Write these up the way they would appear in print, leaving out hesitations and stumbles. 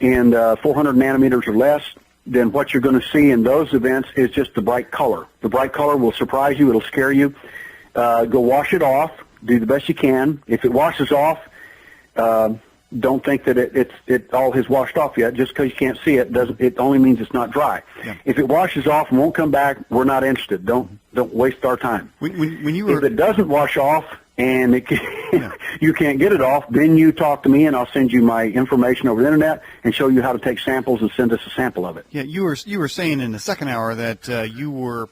and 400 nanometers or less, then what you're going to see in those events is just the bright color. The bright color will surprise you. It'll scare you. Go wash it off. Do the best you can. If it washes off, don't think that it all has washed off yet. Just because you can't see it doesn't. It only means it's not dry. Yeah. If it washes off and won't come back, we're not interested. Don't waste our time. When you were, if it doesn't wash off and you can't get it off, then you talk to me and I'll send you my information over the internet and show you how to take samples and send us a sample of it. Yeah, you were saying in the second hour that you were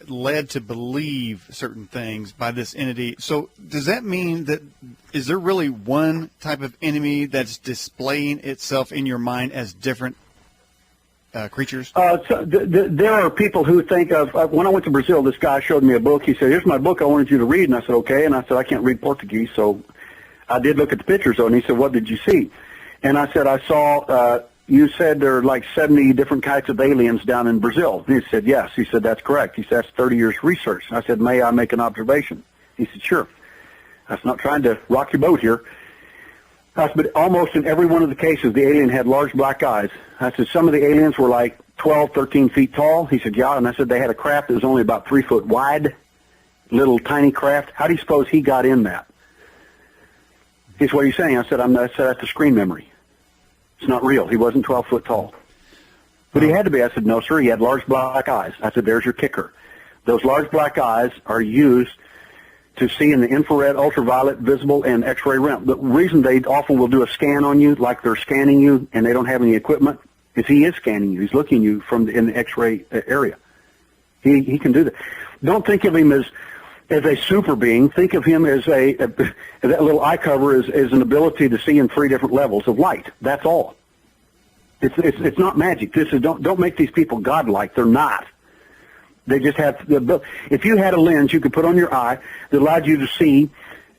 led to believe certain things by this entity. So does that mean that is there really one type of enemy that's displaying itself in your mind as different creatures? There are people who think of, when I went to Brazil, this guy showed me a book. He said, here's my book I wanted you to read. And I said, okay. And I said, I can't read Portuguese. So I did look at the pictures, though. And he said, what did you see? And I said, I saw, you said there are like 70 different kinds of aliens down in Brazil. And he said, yes. He said, that's correct. He said, that's 30 years research. And I said, may I make an observation? He said, sure. I was not trying to rock your boat here. I said, but almost in every one of the cases, the alien had large black eyes. I said, some of the aliens were like 12, 13 feet tall. He said, yeah. And I said, they had a craft that was only about 3 foot wide, little tiny craft. How do you suppose he got in that? He said, what are you saying? I said, that's a screen memory. It's not real. He wasn't 12 foot tall. But he had to be. I said, no, sir. He had large black eyes. I said, there's your kicker. Those large black eyes are used to see in the infrared, ultraviolet, visible, and X-ray realm. The reason they often will do a scan on you, like they're scanning you and they don't have any equipment, is he is scanning you. He's looking at you from in the X-ray area. He can do that. Don't think of him as a super being. Think of him as that little eye cover is an ability to see in 3 different levels of light. That's all. It's not magic. This is don't make these people godlike. They're not. They just have the ability. If you had a lens you could put on your eye that allowed you to see,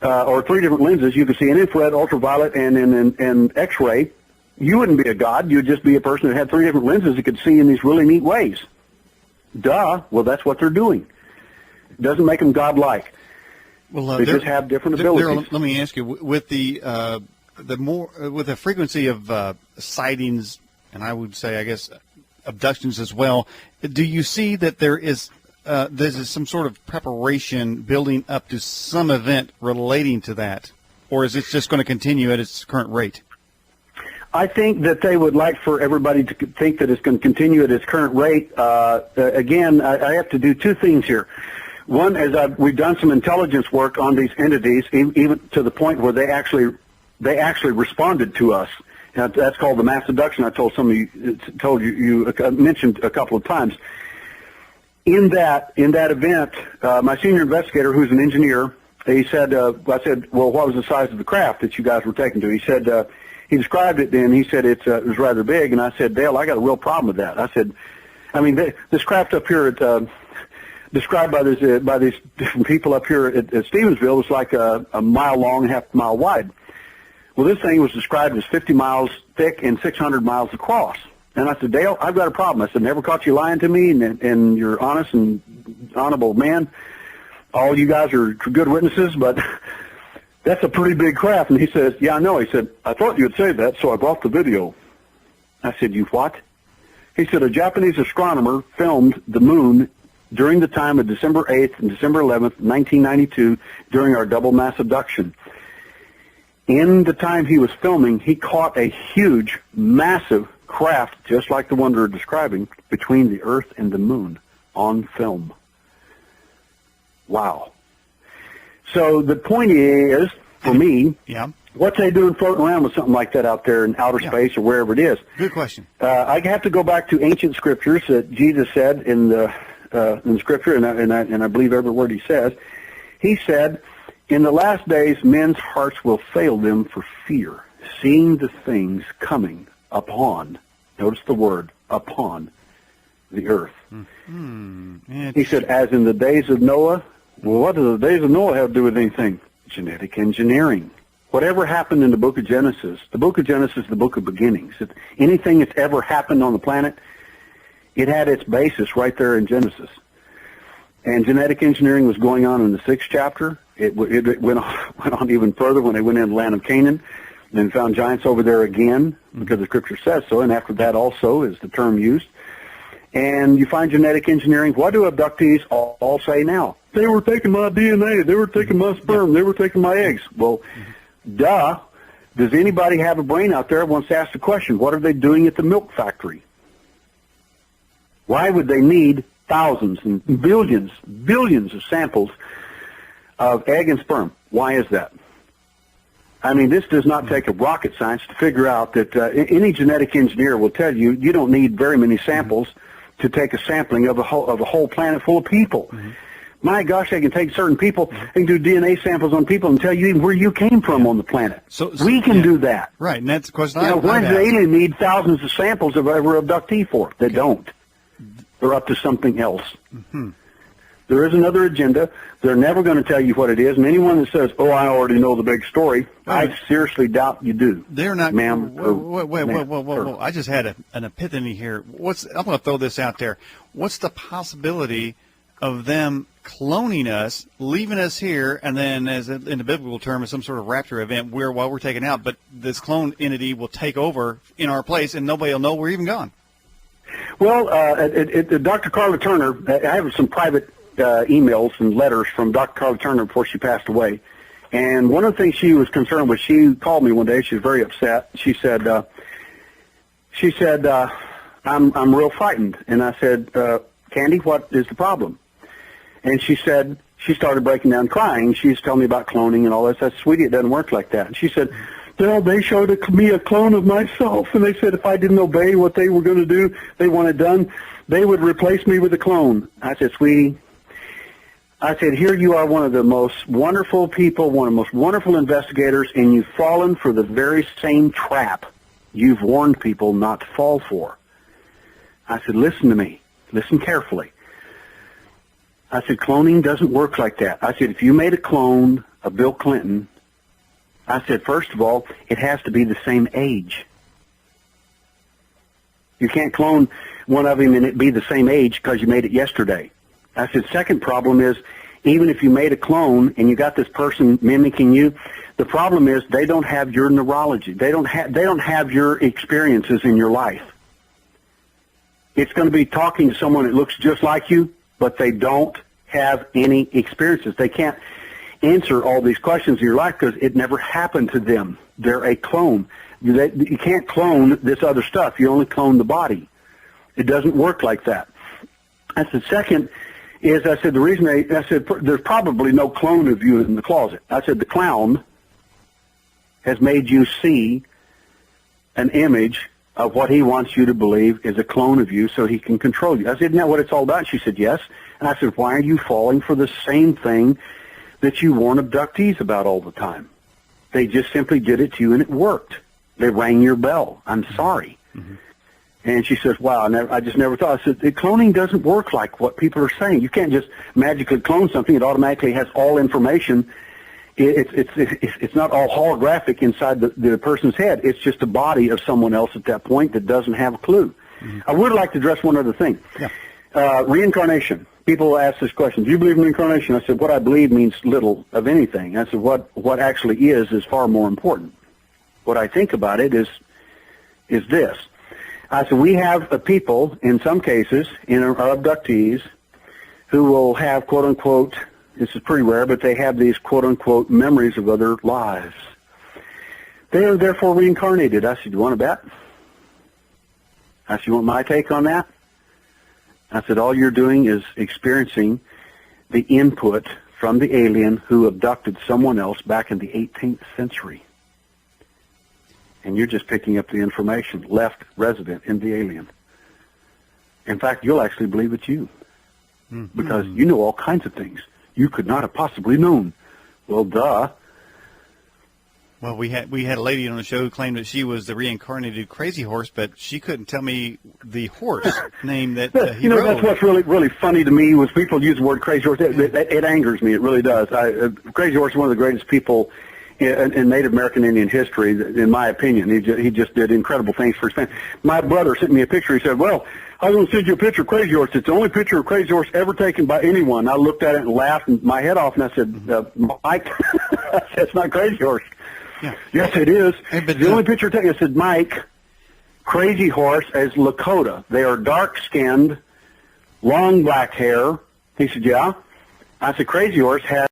or 3 different lenses, you could see an infrared, ultraviolet, and X-ray. You wouldn't be a god. You'd just be a person that had 3 different lenses that could see in these really neat ways. Duh. Well, that's what they're doing. It doesn't make them godlike. Well, they just have different abilities. Derrel, let me ask you: with the frequency of sightings, and I would say, I guess, abductions as well, do you see that there's some sort of preparation building up to some event relating to that, or is it just going to continue at its current rate? I think that they would like for everybody to think that it's going to continue at its current rate. Again, I have to do 2 things here. One is we've done some intelligence work on these entities, even to the point where they actually responded to us. That's called the mass abduction. I told you mentioned a couple of times. In that event, my senior investigator, who's an engineer, he said, I said, well, what was the size of the craft that you guys were taken to? He said, he described it, and he said it was rather big. And I said, Dale, I got a real problem with that. I said, I mean, this craft up here described by these different people up here at Stevensville was like a mile long and half a mile wide. Well, this thing was described as 50 miles thick and 600 miles across. And I said, Dale, I've got a problem. I said, never caught you lying to me, and you're honest and honorable man. All you guys are good witnesses, but that's a pretty big craft. And he says, yeah, I know. He said, I thought you would say that, so I brought the video. I said, you what? He said, a Japanese astronomer filmed the moon during the time of December 8th and December 11th, 1992, during our double mass abduction. In the time he was filming, he caught a huge, massive craft, just like the one we're describing, between the Earth and the moon on film. Wow. So the point is, for me, what's they doing floating around with something like that out there in outer space or wherever it is? Good question. I have to go back to ancient scriptures that Jesus said in the Scripture, and I believe every word he says. He said, in the last days, men's hearts will fail them for fear, seeing the things coming upon, notice the word, upon the earth. He said, as in the days of Noah. Well, what do the days of Noah have to do with anything? Genetic engineering. Whatever happened in the book of Genesis is the book of beginnings. Anything that's ever happened on the planet, it had its basis right there in Genesis. And genetic engineering was going on in the 6th chapter. It went on even further when they went into the land of Canaan. then found giants over there again, because the scripture says so, and after that also is the term used. And you find genetic engineering. What do abductees all say now? They were taking my DNA. They were taking my sperm. They were taking my eggs. Well, duh. Does anybody have a brain out there that wants to ask the question, what are they doing at the milk factory? Why would they need thousands and billions of samples of egg and sperm? Why is that? I mean, this does not take a rocket science to figure out that any genetic engineer will tell you you don't need very many samples to take a sampling of a whole planet full of people. My gosh, they can take certain people, they can do DNA samples on people and tell you even where you came from on the planet. So we can do that. Right, and that's the question why does the alien need thousands of samples of every abductee for? They don't. They're up to something else. There is another agenda. They're never going to tell you what it is. And anyone that says, I already know the big story, I seriously doubt you do. They're not. Ma'am. Whoa. I just had an epiphany here. I'm going to throw this out there. What's the possibility of them cloning us, leaving us here, and then, as in the biblical term, as some sort of rapture event, while we're taken out, but this clone entity will take over in our place, and nobody will know we're even gone? Well, Dr. Carla Turner, I have some private emails and letters from Dr. Carla Turner before she passed away, and one of the things she was concerned with, she called me one day. She was very upset. She said, I'm real frightened. And I said, Candy, what is the problem? And she said, she started breaking down crying. She was telling me about cloning and all this. I said, sweetie, it doesn't work like that. And she said, well, they showed me a clone of myself, and they said if I didn't obey what they were going to do, they wanted done, they would replace me with a clone. I said, sweetie, I said, here you are, one of the most wonderful people, one of the most wonderful investigators, and you've fallen for the very same trap you've warned people not to fall for. I said, listen to me. Listen carefully. I said, cloning doesn't work like that. I said, if you made a clone of Bill Clinton, I said, first of all, it has to be the same age. You can't clone one of him and it be the same age because you made it yesterday. I said, second problem is, even if you made a clone and you got this person mimicking you, the problem is they don't have your neurology. They don't have your experiences in your life. It's going to be talking to someone that looks just like you, but they don't have any experiences. They can't answer all these questions in your life because it never happened to them. They're a clone. You can't clone this other stuff. You only clone the body. It doesn't work like that. I said, second is, I said, the reason I said, there's probably no clone of you in the closet. I said, the clown has made you see an image of what he wants you to believe is a clone of you so he can control you. I said, isn't that what it's all about? She said, yes. And I said, why are you falling for the same thing that you warn abductees about all the time? They just simply did it to you and it worked. They rang your bell. I'm sorry. Mm-hmm. And she says, wow, I just never thought. I said, cloning doesn't work like what people are saying. You can't just magically clone something. It automatically has all information. It's not all holographic inside the person's head. It's just a body of someone else at that point that doesn't have a clue. Mm-hmm. I would like to address one other thing. Yeah. Reincarnation. People ask this question, do you believe in reincarnation? I said, what I believe means little of anything. I said, what actually is far more important. What I think about it is this. I said, we have people, in some cases, in our abductees, who will have, quote-unquote, this is pretty rare, but they have these, quote-unquote, memories of other lives. They are therefore reincarnated. I said, you want to bet? I said, you want my take on that? I said, all you're doing is experiencing the input from the alien who abducted someone else back in the 18th century. And you're just picking up the information left resident in the alien. In fact, you'll actually believe it's you. Mm-hmm. Because you know all kinds of things you could not have possibly known. Well, duh. Well, we had a lady on the show who claimed that she was the reincarnated crazy horse, but she couldn't tell me the horse name that he rode. That's what's really funny to me was people use the word crazy horse. It angers me. It really does. Crazy horse is one of the greatest people in Native American Indian history, in my opinion. He just did incredible things for his family. My brother sent me a picture. He said, well, I was going to send you a picture of Crazy Horse. It's the only picture of Crazy Horse ever taken by anyone. I looked at it and laughed my head off, and I said, Mike, that's not Crazy Horse. Yeah. Yes, it is. Hey, but, the only picture I took, it said, Mike, crazy horse as Lakota. They are dark-skinned, long black hair. He said, yeah. I said, crazy horse has